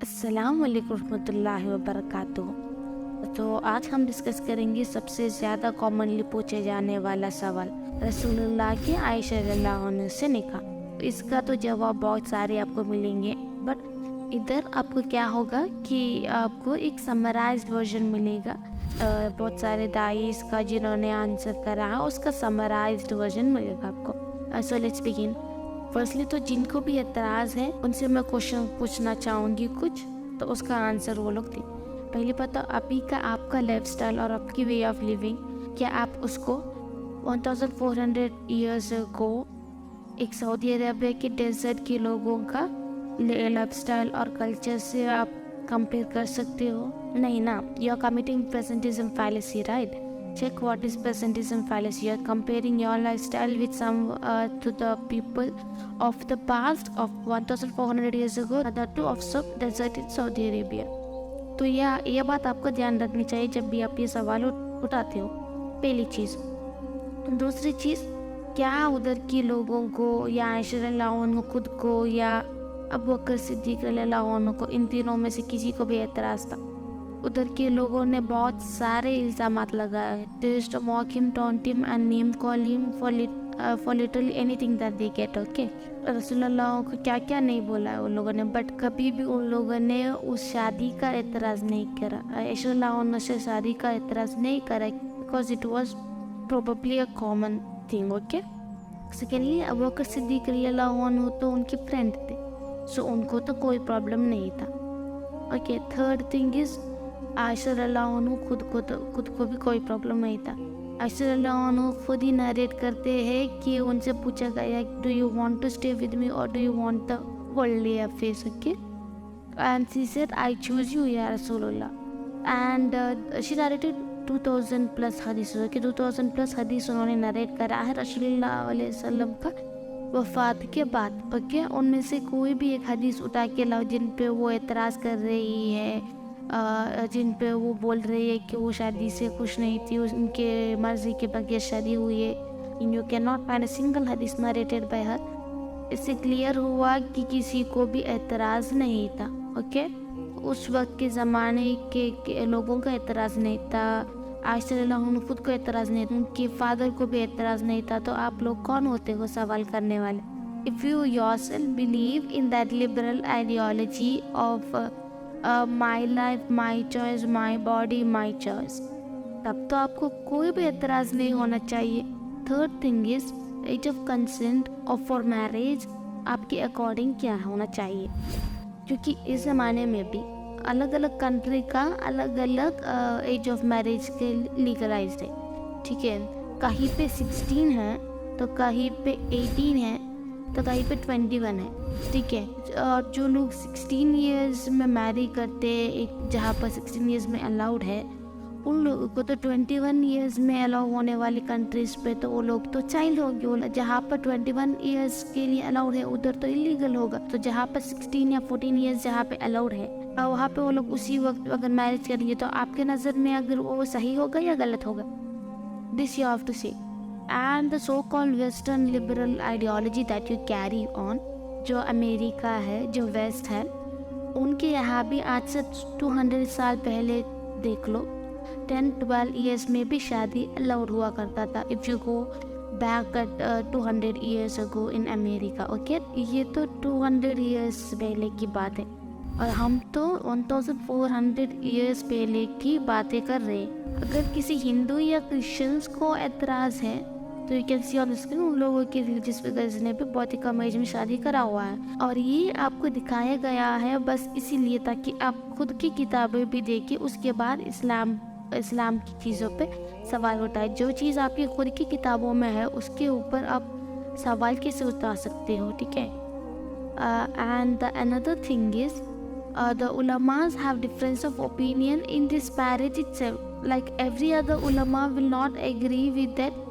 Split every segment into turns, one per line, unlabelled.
अस्सलाम वालेकुम रहमतुल्लाहि व बरकातुहू। तो आज हम डिस्कस करेंगे सबसे ज़्यादा कॉमनली पूछे जाने वाला सवाल, रसूलुल्लाह के आयशा रज़ियल्लाहु अन्हा से निकाह। इसका तो जवाब बहुत सारे आपको मिलेंगे, बट इधर आपको क्या होगा कि आपको एक समराइज्ड वर्जन मिलेगा। बहुत सारे दाइस का जिन्होंने आंसर करा है उसका समराइज्ड वर्जन मिलेगा आपको। So let's begin. फर्स्टली तो जिनको भी एतराज़ है उनसे मैं क्वेश्चन पूछना चाहूँगी कुछ, तो उसका आंसर वो लोग दें। पहले पता अभी का आपका लाइफस्टाइल और आपकी वे ऑफ लिविंग, क्या आप उसको 1400 ईयर्स को एक सऊदी अरेबिया के डेजर्ट के लोगों का लाइफस्टाइल और कल्चर से आप कंपेयर कर सकते हो? नहीं ना। You are committing presenteeism fallacy, right? Check what is presentism fallacy. You are comparing your lifestyle with some to the people of the past of 1400 years ago, that too of some desert in Saudi Arabia. तो यह बात आपको ध्यान रखनी चाहिए जब भी आप ये सवाल उठाते हो। पहली चीज़। दूसरी चीज़, क्या उधर के लोगों को या आयशा रज़ियल्लाहु अन्हा खुद को या अबू बकर सिद्दीक़ रज़ियल्लाहु अन्हु को, इन तीनों में से किसी को भी एतराज़ था? उधर के लोगों ने बहुत सारे इल्ज़ामात लगाए। They used to mock him, taunt him and name call him for literally anything that they get, okay? रसूलुल्लाह को क्या क्या नहीं बोला है उन लोगों ने, बट कभी भी उन लोगों ने उस शादी का एतराज़ नहीं करा। आयशा रज़ियल्लाहु अन्हा से शादी का एतराज़ नहीं करा because it was probably a common thing, okay? Secondly, Abu Bakr Siddiq रज़ियल्लाहु अन्हु तो उनके फ्रेंड थे, सो उनको तो कोई प्रॉब्लम नहीं था, okay? Third thing is, Ayesha रज़ियल्लाहु अन्हा खुद को भी कोई प्रॉब्लम नहीं था। आयशा रज़ियल्लाहु अन्हा खुद ही नरेट करते हैं कि उनसे पूछा गया, do you want to stay with me और do you want the worldly affairs, okay? And she said I choose you या रसूलुल्लाह। एंड शी नरेटेड 2000 प्लस हदीस, ओके? 2000 प्लस हदीस उन्होंने नरेट करा है रसूलुल्लाह अलैहि वसल्लम का वफ़ात के बाद, ओके? उनमें से कोई भी एक हदीस उठा के लाओ जिन पे वो एतराज़ कर रही है, जिन पे वो बोल रही है कि वो शादी से खुश नहीं थी, उनके मर्जी के बगैर शादी हुई है। You can not find a single हदीस नरेटेड बाय हर। इससे क्लियर हुआ कि किसी को भी एतराज़ नहीं था, ओके? उस वक्त के ज़माने के लोगों का एतराज़ नहीं था। आयशा रज़ियल्लाहु अन्हा खुद को एतराज़ नहीं था, उनके फादर को भी एतराज़ नहीं था, तो आप लोग कौन होते हो सवाल करने वाले? If you yourself believe in that liberal ideology of my life my choice, my body my choice, तब तो आपको कोई भी एतराज़ नहीं होना चाहिए। Third thing is, age of consent और फॉर मैरिज आपके अकॉर्डिंग क्या होना चाहिए? क्योंकि इस ज़माने में भी अलग अलग कंट्री का अलग अलग एज ऑफ मैरिज के लीगलाइज्ड है, ठीक है? कहीं पे 16 है तो कहीं पे 18 है तो कहीं पे 21 है, ठीक है? और जो लोग 16 इयर्स में मैरी करते हैं, एक जहाँ पर 16 इयर्स में अलाउड है, उन लोगों को तो 21 इयर्स में अलाउ होने वाली कंट्रीज़ पे तो वो लोग तो चाइल्ड होंगे। जहाँ पर 21 इयर्स के लिए अलाउड है उधर तो इलीगल होगा। तो जहाँ पर 16 या 14 इयर्स जहाँ पे अलाउड है, वहाँ पे वो लोग उसी वक्त अगर मैरिज करेंगे तो आपके नज़र में अगर वो सही होगा या गलत होगा? दिस यू हैव टू से। And the so called western liberal ideology that you carry on, जो अमेरिका है, जो वेस्ट है, उनके यहाँ भी आज से 200 साल पहले देख लो 10-12 इयर्स में भी शादी अलाउड हुआ करता था। If you go back 200 years ago in America, okay? ये तो 200 इयर्स पहले की बात है और हम तो 1400 इयर्स पहले की बातें कर रहे हैं। अगर किसी हिंदू या क्रिश्चियंस को एतराज़ है तो you can C on screen उन लोगों के रिलीजियस फिगर्स ने भी बहुत ही कम एज में शादी करा हुआ है, और ये आपको दिखाया गया है बस इसीलिए ताकि आप खुद की किताबें भी देखें, उसके बाद इस्लाम की चीज़ों पे सवाल उठाए। जो चीज़ आपकी खुद की किताबों में है उसके ऊपर आप सवाल कैसे उठा सकते हो, ठीक है? And the another thing is, the ulamas have difference of opinion in this marriage itself. Like every other ulama will not agree with that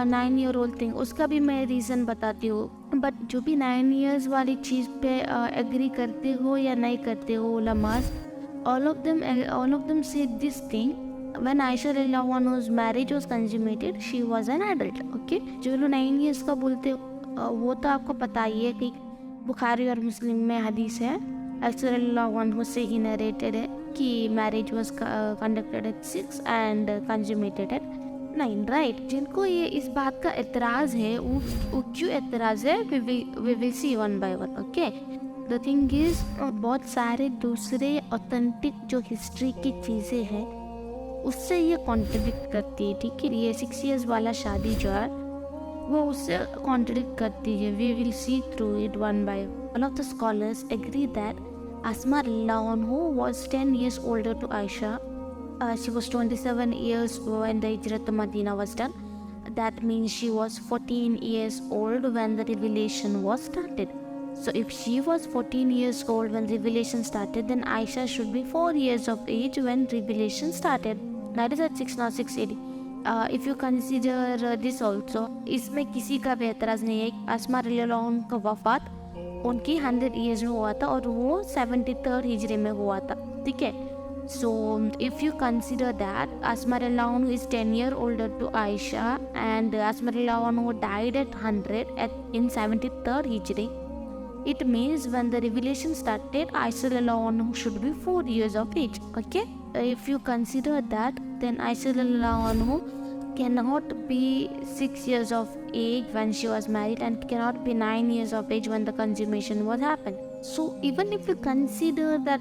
9-year-old thing. उसका भी मैं रीज़न बताती हूँ, बट जो भी 9 years वाली चीज़ पे एग्री करते हो या नहीं करते हो उलमास, all of them said this thing. When Aisha रज़ियल्लाहु अन्हा's marriage was consummated, she was an adult, okay? जो लोग 9 years का बोलते हो वो तो आपको पता ही है कि बुखारी और मुस्लिम में हदीस है Aisha से ही narrated है कि marriage was conducted at 6 and consummated at 9, right? जिनको ये इस बात का एतराज़ है वो क्यों एतराज़ है, we will see one by one, okay? The thing is बहुत सारे दूसरे ऑथेंटिक जो हिस्ट्री की चीज़ें हैं उससे ये कॉन्ट्रडिक्ट करती है, ठीक है? ये 6 years वाला शादी जो है वो उससे कॉन्ट्रडिक्ट करती है. We will see through it one by one. All of the scholars agree that Asma radiallahu anhu was 10 years older to Aisha. She was 27 years when the Hijrat to Medina was done. That means she was 14 years old when the revelation was started. So if she was 14 years old when revelation started, then Aisha should be 4 years of age when revelation started. That is at 6 not 680. If you consider this also, इसमें किसी का भी एतराज़ नहीं है. आसमा रज़ियल्लाहु अन्हा का वफ़ात उनकी 100 years में हुआ था और वो 73rd हिजरी में हुआ था, ठीक है? So if you consider that Asma radiallahu anhu is 10 years older to Aisha and Asma radiallahu anhu died at 100 in 73rd Hijri, it means when the revelation started Aisha radiallahu anhu should be 4 years of age, okay? If you consider that, then Aisha radiallahu anhu cannot be 6 years of age when she was married and cannot be 9 years of age when the consummation was happened. So even if you consider that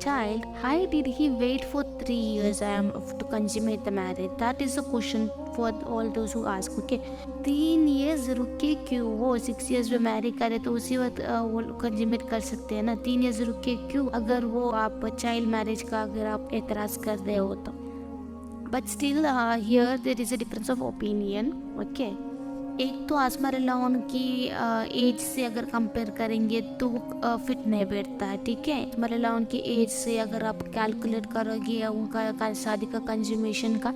child, why did he wait for 3 years to consummate the marriage? That is a question for all those who ask, okay? 3 years रुके क्यों? वो 6 years में Mary करे तो उसी वक्त वो consummate कर सकते हैं ना. 3 years रुके क्यों अगर वो आप चाइल्ड मैरिज का अगर आप एतराज़ कर रहे हो तो? But still here there is a difference of opinion, okay? एक तो आसमा रज़ियल्लाहु अन्हा की एज से अगर कंपेयर करेंगे तो फिट नहीं बैठता है, ठीक है? आसमा रज़ियल्लाहु अन्हा की एज से अगर आप कैलकुलेट करोगे उनका शादी का कंज्यूमेशन का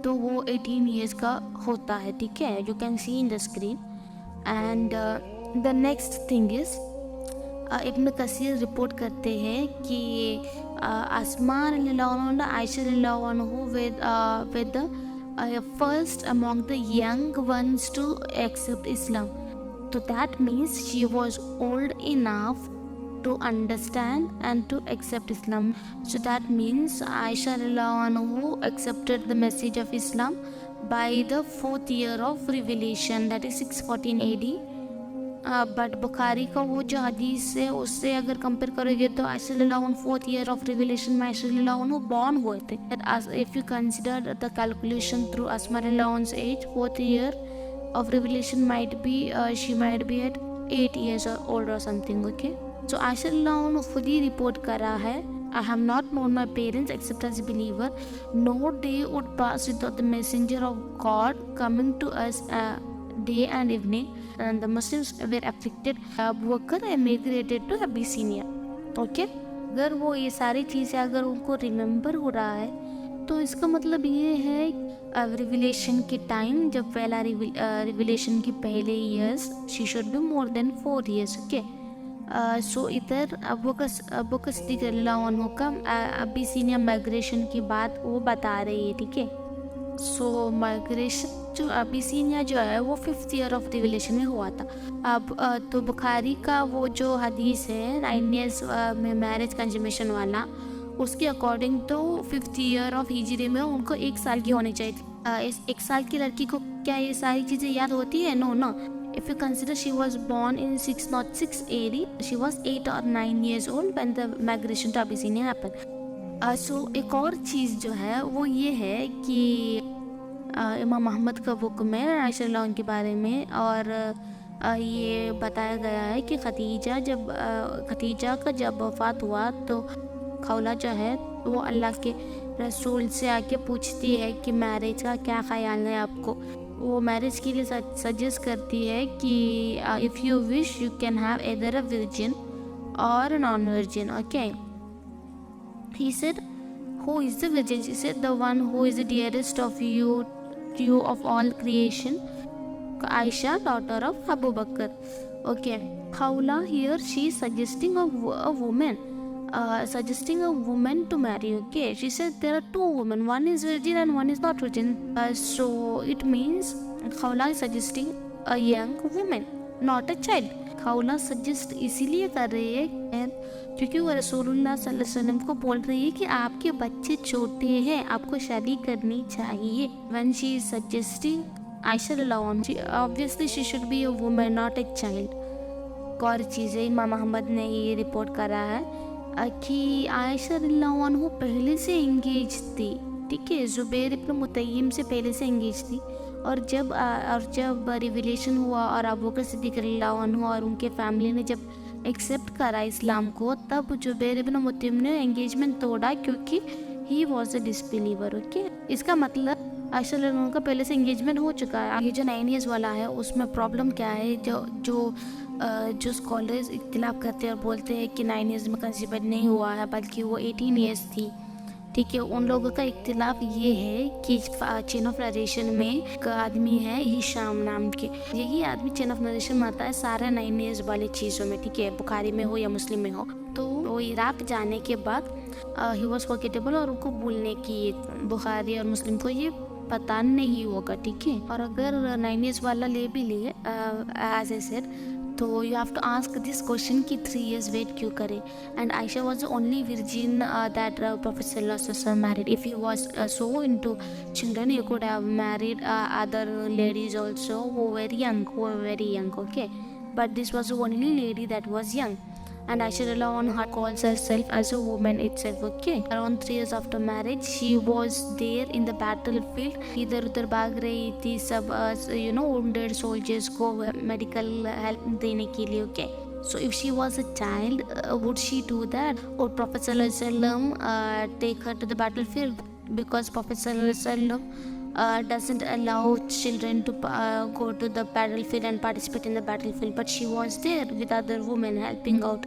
तो वो 18 years का होता है, ठीक है? You can see in the screen. And the next thing is Ibn Kathir report करते हैं कि आसमा रज़ियल्लाहु अन्हा आयशा रज़ियल्लाहु अन्हा with the first among the young ones to accept Islam. So that means she was old enough to understand and to accept Islam. So that means Aisha radiallahu anhu accepted the message of Islam by the 4th year of revelation, that is 614 AD. But Bukhari का वो जो हदीस है उससे अगर compare करोगे तो आयशा रज़ियल्लाहु अन्हा 4th year of revelation में आयशा रज़ियल्लाहु अन्हा बॉर्न हुए थे. If you consider the calculation through Asma रज़ियल्लाहु अन्हा's age, 4th year of revelation might be she might be at 8 years old or something, okay? So Ayesha रज़ियल्लाहु अन्हा खुद ही रिपोर्ट कर रहा है, I have not known my parents except as a believer. No day would pass without the messenger of God coming to us day and evening, and the Muslims were afflicted. Abu Bakr emigrated to Abyssinia, okay? अगर वो ये सारी चीज़ें अगर उनको remember हो रहा है तो इसका मतलब ये है रिविलेशन के टाइम जब पहला रिविलेशन के पहले years she should be more than 4 years, okay? So इधर अबू बकर सिद्दीक़ रज़ियल्लाहु अन्हु का अबिसिनिया माइग्रेशन की बात वो बता रही है, ठीक है? सो माइग्रेशन जो अबिसिनिया जो है वो 5th year ऑफ रिविलेशन में हुआ था. अब तो बुखारी का वो जो हदीस है 9 years में मैरिज कंज्यूमेशन वाला, उसके अकॉर्डिंग तो 5th year ऑफ हिजरी में उनको 1 साल की होनी चाहिए थी. इस 1 साल की लड़की को क्या ये सारी चीज़ें याद होती है? No. If you consider she was born in 606 AD, she was 8 or 9 years old when the migration to Abyssinia happened. So एक और चीज़ जो है वो ये है कि इमाम अहमद का हुक्म है आयशा रज़ियल्लाहु अन्हा के बारे में, और ये बताया गया है कि खदीजा का जब वफ़ात हुआ तो खौला जो है वो अल्लाह के रसूल से आके पूछती है कि मैरिज का क्या ख़याल है आपको. वो मैरिज के लिए सजेस्ट करती है कि if you wish you can have either a virgin और non virgin, okay? He said, who is the virgin? She said, the one who is the dearest of you of all creation, Aisha, daughter of Abu Bakr. Okay, Khawla here she is suggesting a woman. suggesting a woman to marry. Okay, she said there are two women, one is virgin and one is not virgin. So it means Khawla is suggesting a young woman, not a child. Khawla suggest इसीलिए कर रही है क्योंकि वो रसूलुल्लाह सल्लल्लाहु अलैहि वसल्लम को बोल रही है कि आपके बच्चे छोटे हैं, आपको शादी करनी चाहिए. When she is suggesting Ayesha रज़ियल्लाहु अन्हा, obviously she should be a woman, not a child. एक और चीज़ है, इमाम अहमद ने ये रिपोर्ट करा है कि आयशा रज़ियल्लाहु अन्हा पहले से इंगेज थी. ठीक है, ज़ुबैर इब्न मुतय्यिम से पहले से इंगेज थी. और जब रिविलेशन हुआ और अबू बकर सिद्दीक़ रज़ियल्लाहु अन्हु और उनके फैमिली ने जब एक्सेप्ट करा इस्लाम को, तब ज़ुबैर इब्न मुतय्यिम ने एंगेजमेंट तोड़ा क्योंकि he was a disbeliever. Okay, इसका मतलब आयशा रज़ियल्लाहु अन्हा का पहले से एंगेजमेंट हो चुका है. ये जो 9 years वाला है उसमें प्रॉब्लम क्या है, जो स्कॉलर्स इख्तिलाफ करते हैं और बोलते हैं कि 9 years में कंसीव नहीं हुआ है बल्कि वो 18 years थी. ठीक है, उन लोगों का इख्तिलाफ ये है कि चेन ऑफ नरेशन में एक आदमी है हिशाम नाम के, यही आदमी चेन ऑफ नरेशन में आता है सारे 9 years वाली चीज़ों में. ठीक है, बुखारी में हो या मुस्लिम में हो. तो वो इराक जाने के बाद ही वॉज फॉरगेटेबल और उनको भूलने की, बुखारी और मुस्लिम को ये पता नहीं होगा. ठीक है, और अगर 9 years वाला ले भी लिए एज ए सेड, तो you have to ask this question कि 3 years वेट क्यों करे. And Aisha was the only virgin that prophet सल्लल्लाहु अलैहि वसल्लम मैरिड. If he was so into children you could have married other ladies also who were very young. Okay, but this was the only lady that was young. And Aisha radiallahu anha calls herself as a woman itself. Okay, around 3 years after marriage she was there in the battlefield. इधर उधर भाग रही थी सब wounded soldiers को medical help देने के लिए. Okay, so if she was a child, would she do that? Or Prophet sallallahu alaihi wasallam take her to the battlefield? Because Prophet sallallahu alaihi wasallam doesn't allow children to go to the battlefield and participate in the battlefield, but she was there with other women helping out,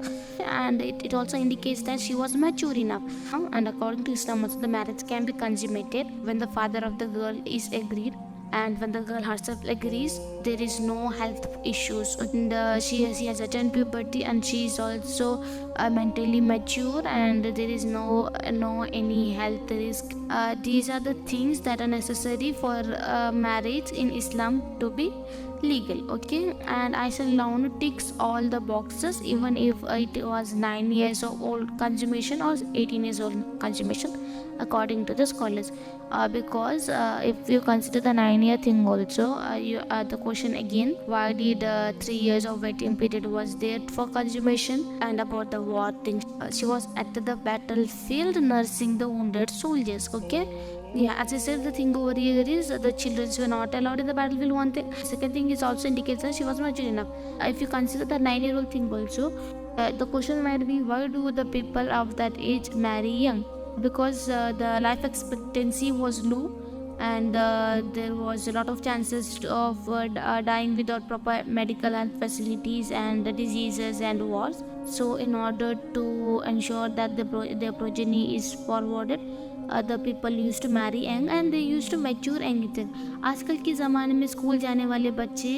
and it also indicates that she was mature enough. And according to Islam also, the marriage can be consummated when the father of the girl is agreed, and when the girl herself agrees, there is no health issues, and she has attained puberty, and she is also mentally mature, and there is no any health risk. These are the things that are necessary for marriage in Islam to be legal. Okay, and Aisha radiallahu anha ticks all the boxes, even if it was 9 years old consummation or 18 years old consummation, according to the scholars. Because if you consider the 9-year thing also, the question again, why did 3 years of waiting period was there for consummation? And about the war thing, she was at the battlefield nursing the wounded soldiers. Okay, yeah, as I said, the thing over here is the children were not allowed in the battlefield. One thing. Second thing is also indicates that she was mature enough. If you consider the 9-year-old thing also, the question might be, why do the people of that age marry young? Because the life expectancy was low, and there was a lot of chances of dying without proper medical health facilities and diseases and wars. So in order to ensure that their progeny is forwarded, the people used to marry young and they used to mature young. आजकल के ज़माने में school जाने वाले बच्चे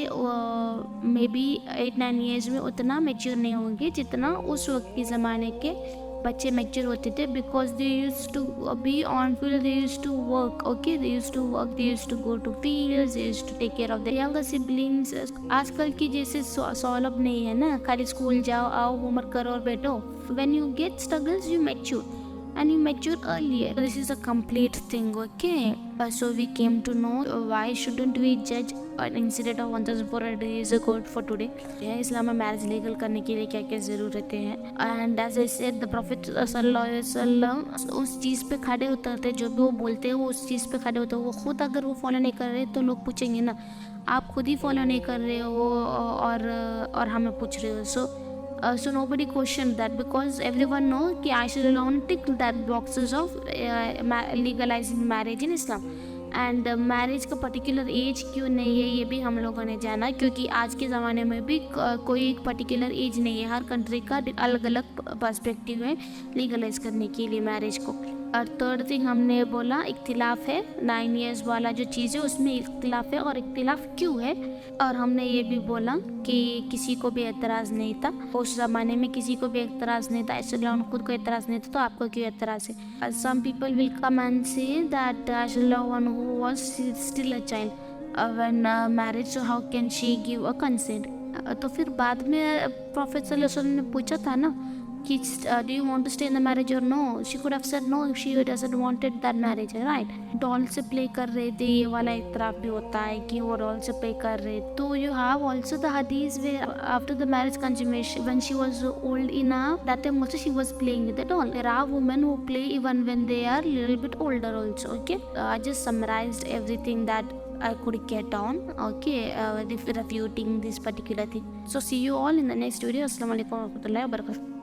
may be 8-9 years में उतना mature नहीं होंगे जितना उस वक्त के ज़माने के बच्चे मैच्योर होते थे. Because they use to be on field, they use to work. Okay, they use to work, they use to go to fields, they use to take care of the younger siblings. आजकल की जैसे solve नहीं है ना, खाली school जाओ, आओ, homework करो और बैठो. When you get struggles you mature, and you mature earlier. This is a complete thing. Okay, so we came to know why shouldn't we judge an incident of 1400 years ago for today. इस्लाम में marriage legal करने के लिए क्या क्या ज़रूरतें हैं. And as I said, the prophet सल्लल्लाहु अलैहि वसल्लम उस चीज़ पे खड़े उतरते, जो भी वो बोलते हैं वो उस चीज़ पे खड़े होते हैं. वो खुद अगर वो फॉलो नहीं कर रहे तो लोग पूछेंगे ना, आप खुद ही फॉलो नहीं कर रहे हो और हमें पूछ रहे हो. So nobody questioned that, because everyone know कि Aisha radiallahu anha ticked that boxes of legalizing marriage in Islam. And marriage का पर्टिकुलर एज क्यों नहीं है ये भी हम लोगों ने जाना, क्योंकि आज के ज़माने में भी कोई एक पर्टिकुलर एज नहीं है. हर कंट्री का अलग अलग पर्सपेक्टिव है लीगलाइज करने के लिए मैरिज को. और थर्ड थिंग हमने बोला इख्तिलाफ है, 9 इयर्स वाला जो चीज़ है उसमें इख्तिलाफ है और इख्तिलाफ क्यों है। और हमने ये भी बोला कि किसी को भी एतराज़ नहीं था, उस ज़माने में किसी को भी एतराज़ नहीं था, इसलिए खुद को एतराज़ नहीं था तो आपको क्यों एतराज़ है। Some people will come and say that one who was still a child when marriage, so how can she give a consent. तो फिर बाद में प्रॉफेट सल्लल्लाहु अलैहि वसल्लम ने पूछा था ना कि do you want to stay in the marriage और no, she could have said no if she doesn't wanted that marriage, right. Doll से प्ले कर रहे थे, ये वाला इतराफ भी होता है कि वो डॉल से प्ले कर रहे। तो यू हैव आल्सो द हदीस where after the marriage consummation when she was old enough, that time also she was playing with the doll. There are women who play even when they are little bit older also. Okay, I just summarized everything that I could get on, okay, refuting this particular thing. So see you all in the next video. Assalamu alaikum warahmatullahi wabarakatuh.